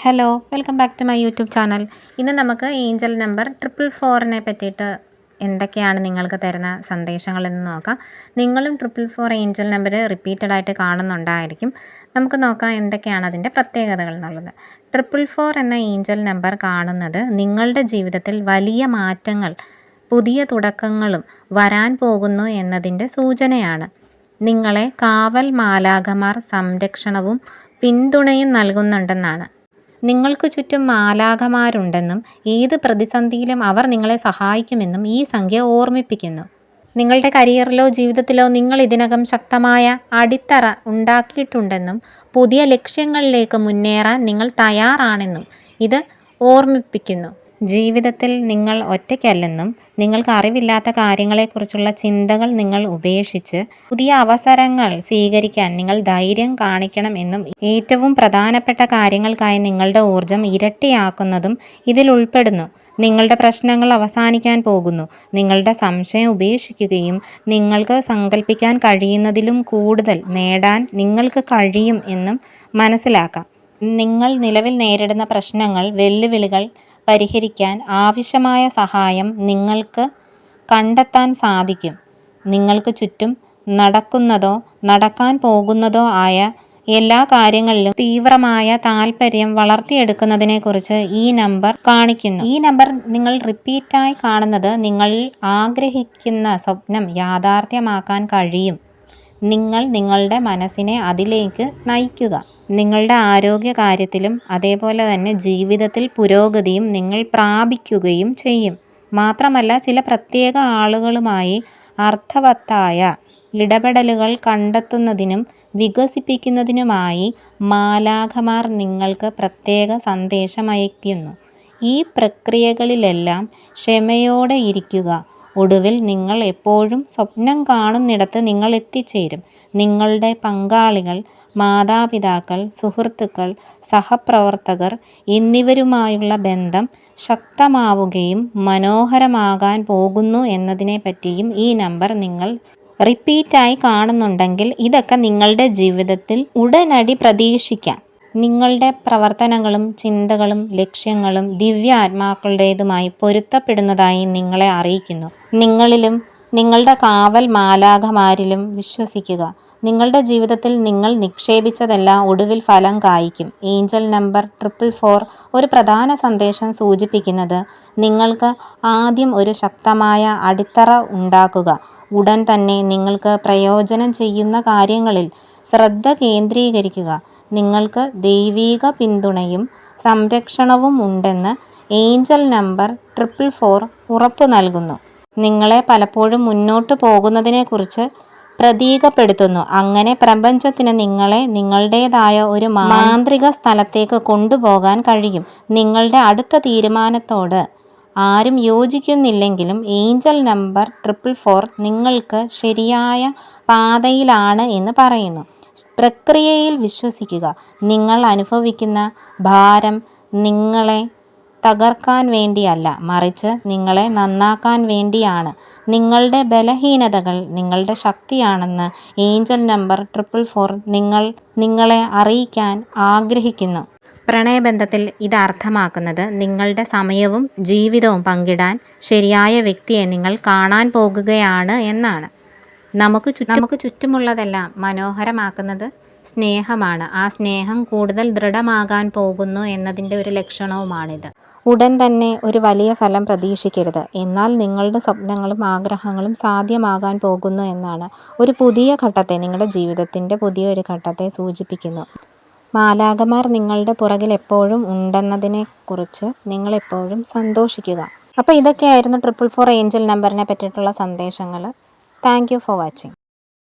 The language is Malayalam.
Hello, welcome back to my YouTube channel. ഇന്ന് നമുക്ക് ഏഞ്ചൽ നമ്പർ 444 പറ്റിയിട്ട് എന്തൊക്കെയാണ് നിങ്ങൾക്ക് തരുന്ന സന്ദേശങ്ങളെന്ന് നോക്കാം. നിങ്ങളും 444 ഏഞ്ചൽ നമ്പർ റിപ്പീറ്റഡായിട്ട് കാണുന്നുണ്ടായിരിക്കും. നമുക്ക് നോക്കാം എന്തൊക്കെയാണ് അതിൻ്റെ പ്രത്യേകതകൾ എന്നുള്ളത്. 444 എന്ന ഏഞ്ചൽ നമ്പർ കാണുന്നത് നിങ്ങളുടെ ജീവിതത്തിൽ വലിയ മാറ്റങ്ങൾ, പുതിയ തുടക്കങ്ങളും വരാൻ പോകുന്നു എന്നതിൻ്റെ സൂചനയാണ്. നിങ്ങളെ കാവൽ മാലാഖമാർ സംരക്ഷണവും പിന്തുണയും നൽകുന്നുണ്ടെന്നാണ്. നിങ്ങൾക്ക് ചുറ്റും മാലാഖമാരുണ്ടെന്നും ഏത് പ്രതിസന്ധിയിലും അവർ നിങ്ങളെ സഹായിക്കുമെന്നും ഈ സംഖ്യ ഓർമ്മിപ്പിക്കുന്നു. നിങ്ങളുടെ കരിയറിലോ ജീവിതത്തിലോ നിങ്ങൾ ഇതിനകം ശക്തമായ അടിത്തറ ഉണ്ടാക്കിയിട്ടുണ്ടെന്നും പുതിയ ലക്ഷ്യങ്ങളിലേക്ക് മുന്നേറാൻ നിങ്ങൾ തയ്യാറാണെന്നും ഇത് ഓർമ്മിപ്പിക്കുന്നു. ജീവിതത്തിൽ നിങ്ങൾ ഒറ്റയ്ക്കല്ലെന്നും നിങ്ങൾക്ക് അറിവില്ലാത്ത കാര്യങ്ങളെക്കുറിച്ചുള്ള ചിന്തകൾ നിങ്ങൾ ഉപേക്ഷിച്ച് പുതിയ അവസരങ്ങൾ സ്വീകരിക്കാൻ നിങ്ങൾ ധൈര്യം കാണിക്കണം എന്നും ഏറ്റവും പ്രധാനപ്പെട്ട കാര്യങ്ങൾക്കായി നിങ്ങളുടെ ഊർജം ഇരട്ടിയാക്കുന്നതും ഇതിൽ ഉൾപ്പെടുന്നു. നിങ്ങളുടെ പ്രശ്നങ്ങൾ അവസാനിക്കാൻ പോകുന്നു. നിങ്ങളുടെ സംശയം ഉപേക്ഷിക്കുകയും നിങ്ങൾക്ക് സങ്കല്പിക്കാൻ കഴിയുന്നതിലും കൂടുതൽ നേടാൻ നിങ്ങൾക്ക് കഴിയും എന്നും മനസ്സിലാക്കാം. നിങ്ങൾ നിലവിൽ നേരിടുന്ന പ്രശ്നങ്ങൾ, വെല്ലുവിളികൾ പരിഹരിക്കാൻ ആവശ്യമായ സഹായം നിങ്ങൾക്ക് കണ്ടെത്താൻ സാധിക്കും. നിങ്ങൾക്ക് ചുറ്റും നടക്കുന്നതോ നടക്കാൻ പോകുന്നതോ ആയ എല്ലാ കാര്യങ്ങളിലും തീവ്രമായ താല്പര്യം വളർത്തിയെടുക്കുന്നതിനെക്കുറിച്ച് ഈ നമ്പർ കാണിക്കുന്നു. ഈ നമ്പർ നിങ്ങൾ റിപ്പീറ്റായി കാണുന്നത് നിങ്ങൾ ആഗ്രഹിക്കുന്ന സ്വപ്നം യാഥാർത്ഥ്യമാക്കാൻ കഴിയും. നിങ്ങൾ നിങ്ങളുടെ മനസ്സിനെ അതിലേക്ക് നയിക്കുക. നിങ്ങളുടെ ആരോഗ്യ കാര്യത്തിലും അതേപോലെ തന്നെ ജീവിതത്തിൽ പുരോഗതിയും നിങ്ങൾ പ്രാപിക്കുകയും ചെയ്യും. മാത്രമല്ല, ചില പ്രത്യേക ആളുകളുമായി അർത്ഥവത്തായ ഇടപെടലുകൾ കണ്ടെത്തുന്നതിനും വികസിപ്പിക്കുന്നതിനുമായി മാലാഖമാർ നിങ്ങൾക്ക് പ്രത്യേക സന്ദേശമയക്കുന്നു. ഈ പ്രക്രിയകളിലെല്ലാം ക്ഷമയോടെ ഇരിക്കുക. ഒടുവിൽ നിങ്ങൾ എപ്പോഴും സ്വപ്നം കാണുന്നിടത്ത് നിങ്ങൾ എത്തിച്ചേരും. നിങ്ങളുടെ പങ്കാളികൾ, മാതാപിതാക്കൾ, സുഹൃത്തുക്കൾ, സഹപ്രവർത്തകർ എന്നിവരുമായുള്ള ബന്ധം ശക്തമാവുകയും മനോഹരമാകാൻ പോകുന്നു എന്നതിനെപ്പറ്റിയും ഈ നമ്പർ നിങ്ങൾ റിപ്പീറ്റായി കാണുന്നുണ്ടെങ്കിൽ ഇതൊക്കെ നിങ്ങളുടെ ജീവിതത്തിൽ ഉടനടി പ്രതീക്ഷിക്കാം. നിങ്ങളുടെ പ്രവർത്തനങ്ങളും ചിന്തകളും ലക്ഷ്യങ്ങളും ദിവ്യ ആത്മാക്കളുടേതുമായി പൊരുത്തപ്പെടുന്നതായി നിങ്ങളെ അറിയിക്കുന്നു. നിങ്ങളിലും നിങ്ങളുടെ കാവൽ മാലാഖമാരിലും വിശ്വസിക്കുക. നിങ്ങളുടെ ജീവിതത്തിൽ നിങ്ങൾ നിക്ഷേപിച്ചതെല്ലാം ഒടുവിൽ ഫലം കായ്ക്കും. ഏഞ്ചൽ നമ്പർ 444 ഒരു പ്രധാന സന്ദേശം സൂചിപ്പിക്കുന്നത് നിങ്ങൾക്ക് ആദ്യം ഒരു ശക്തമായ അടിത്തറ ഉണ്ടാക്കുക. ഉടൻ തന്നെ നിങ്ങൾക്ക് പ്രയോജനം ചെയ്യുന്ന കാര്യങ്ങളിൽ ശ്രദ്ധ കേന്ദ്രീകരിക്കുക. നിങ്ങൾക്ക് ദൈവീക പിന്തുണയും സംരക്ഷണവും ഉണ്ടെന്ന് ഏഞ്ചൽ നമ്പർ 444 ഉറപ്പു നൽകുന്നു. നിങ്ങളെ പലപ്പോഴും മുന്നോട്ട് പോകുന്നതിനെക്കുറിച്ച് പ്രതീകപ്പെടുത്തുന്നു. അങ്ങനെ പ്രപഞ്ചത്തിന് നിങ്ങളെ നിങ്ങളുടേതായ ഒരു മാന്ത്രിക സ്ഥലത്തേക്ക് കൊണ്ടുപോകാൻ കഴിയും. നിങ്ങളുടെ അടുത്ത തീരുമാനത്തോട് ആരും യോജിക്കുന്നില്ലെങ്കിലും ഏഞ്ചൽ നമ്പർ 444 നിങ്ങൾക്ക് ശരിയായ പാതയിലാണ് എന്ന് പറയുന്നു. പ്രക്രിയയിൽ വിശ്വസിക്കുക. നിങ്ങൾ അനുഭവിക്കുന്ന ഭാരം നിങ്ങളെ തകർക്കാൻ വേണ്ടിയല്ല, മറിച്ച് നിങ്ങളെ നന്നാക്കാൻ വേണ്ടിയാണ്. നിങ്ങളുടെ ബലഹീനതകൾ നിങ്ങളുടെ ശക്തിയാണെന്ന് ഏഞ്ചൽ നമ്പർ 444 നിങ്ങളെ അറിയിക്കാൻ ആഗ്രഹിക്കുന്നു. പ്രണയബന്ധത്തിൽ ഇത് അർത്ഥമാക്കുന്നത് നിങ്ങളുടെ സമയവും ജീവിതവും പങ്കിടാൻ ശരിയായ വ്യക്തിയെ നിങ്ങൾ കാണാൻ പോകുകയാണ് എന്നാണ്. നമുക്ക് ചുറ്റുമുള്ളതെല്ലാം മനോഹരമാക്കുന്നത് സ്നേഹമാണ്. ആ സ്നേഹം കൂടുതൽ ദൃഢമാകാൻ പോകുന്നു എന്നതിൻ്റെ ഒരു ലക്ഷണവുമാണിത്. ഉടൻ തന്നെ ഒരു വലിയ ഫലം പ്രതീക്ഷിക്കരുത്, എന്നാൽ നിങ്ങളുടെ സ്വപ്നങ്ങളും ആഗ്രഹങ്ങളും സാധ്യമാകാൻ പോകുന്നു എന്നാണ്. ഒരു പുതിയ ഘട്ടത്തെ, നിങ്ങളുടെ ജീവിതത്തിൻ്റെ പുതിയൊരു ഘട്ടത്തെ സൂചിപ്പിക്കുന്നു. മാലാഖമാർ നിങ്ങളുടെ പുറകിൽ എപ്പോഴും ഉണ്ടെന്നതിനെക്കുറിച്ച് നിങ്ങളെപ്പോഴും സന്തോഷിക്കുക. അപ്പോൾ ഇതൊക്കെയായിരുന്നു 444 ഏഞ്ചൽ നമ്പറിനെ പറ്റിയിട്ടുള്ള സന്ദേശങ്ങൾ. Thank you for watching.